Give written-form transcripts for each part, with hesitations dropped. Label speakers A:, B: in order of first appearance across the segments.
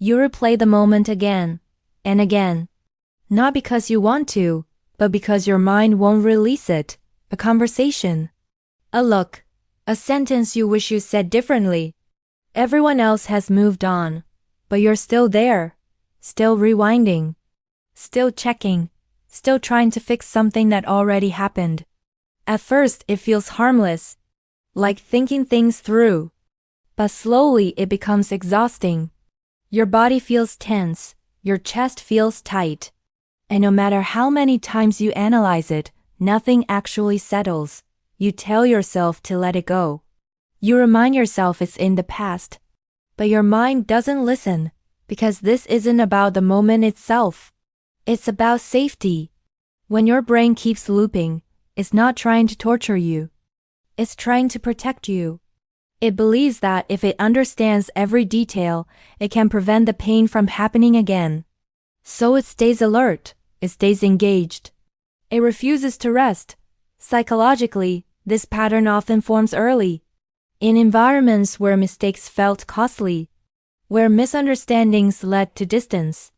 A: You replay the moment again and again. Not because you want to, but because your mind won't release it. A conversation, a look, a sentence you wish you said differently. Everyone else has moved on, but you're still there, still rewinding, still checking, still trying to fix something that already happened. At first it feels harmless, like thinking things through. But slowly it becomes exhausting. Your body feels tense, your chest feels tight. And no matter how many times you analyze it, nothing actually settles. You tell yourself to let it go. You remind yourself it's in the past. But your mind doesn't listen, because this isn't about the moment itself. It's about safety. When your brain keeps looping, it's not trying to torture you. It's trying to protect you. It believes that if it understands every detail, it can prevent the pain from happening again. So it stays alert, it stays engaged. It refuses to rest. Psychologically, this pattern often forms early, in environments where mistakes felt costly, where misunderstandings led to distance,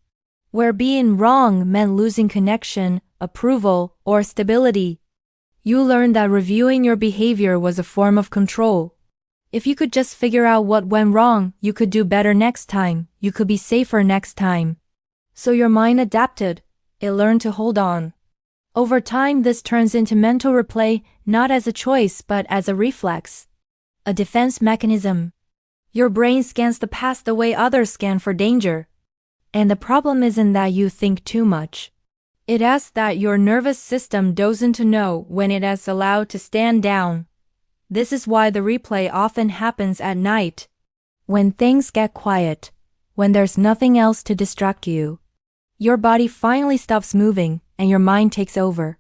A: where being wrong meant losing connection, approval, or stability. You learned that reviewing your behavior was a form of control. If you could just figure out what went wrong, you could do better next time, you could be safer next time. So your mind adapted, it learned to hold on. Over time, this turns into mental replay, not as a choice but as a reflex, a defense mechanism. Your brain scans the past the way others scan for danger. And the problem isn't that you think too much. It asks that your nervous system doesn't know when it is allowed to stand down. This is why the replay often happens at night, when things get quiet, when there's nothing else to distract you. Your body finally stops moving, and your mind takes over.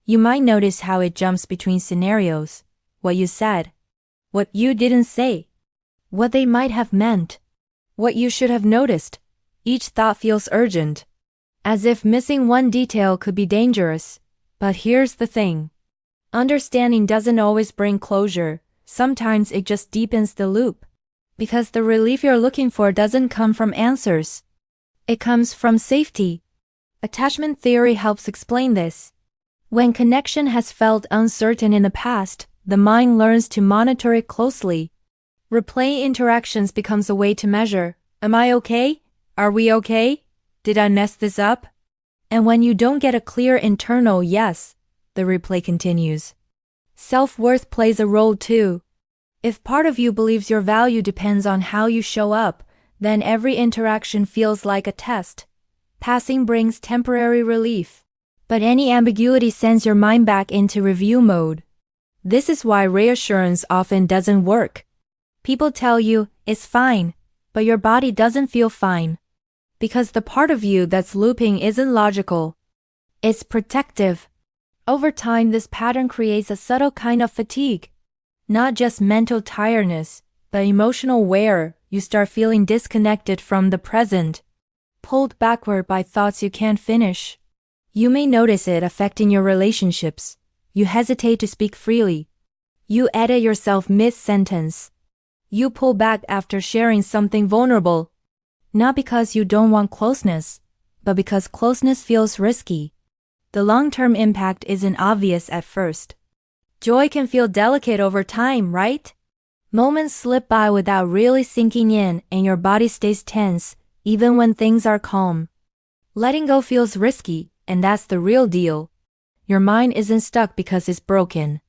A: You might notice how it jumps between scenarios, what you said, what you didn't say, what they might have meant, what you should have noticed. Each thought feels urgent, as if missing one detail could be dangerous. But here's the thing. Understanding doesn't always bring closure. Sometimes it just deepens the loop. Because the relief you're looking for doesn't come from answers. It comes from safety. Attachment theory helps explain this. When connection has felt uncertain in the past, the mind learns to monitor it closely. Replay interactions becomes a way to measure, am I okay? Are we okay? Did I mess this up? And when you don't get a clear internal yes, the replay continues. Self-worth plays a role too. If part of you believes your value depends on how you show up, then every interaction feels like a test. Passing brings temporary relief, but any ambiguity sends your mind back into review mode. This is why reassurance often doesn't work. People tell you, it's fine, but your body doesn't feel fine. Because the part of you that's looping isn't logical. It's protective. Over time, this pattern creates a subtle kind of fatigue. Not just mental tiredness, but emotional wear. You start feeling disconnected from the present, pulled backward by thoughts you can't finish. You may notice it affecting your relationships. You hesitate to speak freely. You edit yourself mid-sentence. You pull back after sharing something vulnerable. Not because you don't want closeness, but because closeness feels risky. The long-term impact isn't obvious at first. Joy can feel delicate over time, right? Moments slip by without really sinking in, and your body stays tense, even when things are calm. Letting go feels risky, and that's the real deal. Your mind isn't stuck because it's broken.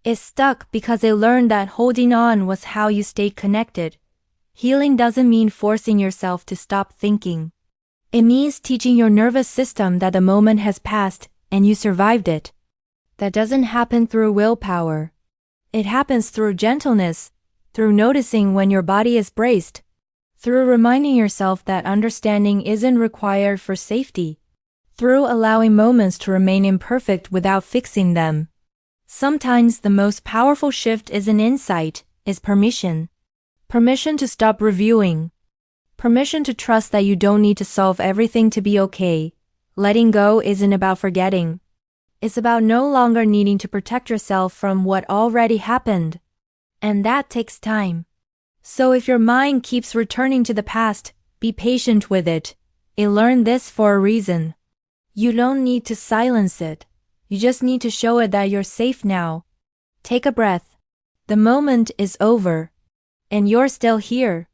A: It's stuck because it learned that holding on was how you stayed connected. Healing doesn't mean forcing yourself to stop thinking. It means teaching your nervous system that the moment has passed and you survived it. That doesn't happen through willpower. It happens through gentleness, through noticing when your body is braced, through reminding yourself that understanding isn't required for safety, through allowing moments to remain imperfect without fixing them. Sometimes the most powerful shift isn't insight, it's permission. Permission to stop reviewing. Permission to trust that you don't need to solve everything to be okay. Letting go isn't about forgetting. It's about no longer needing to protect yourself from what already happened. And that takes time. So if your mind keeps returning to the past, Be patient with it. It learned this for a reason. You don't need to silence it. You just need to show it that you're safe now. Take a breath. The moment is over. And you're still here.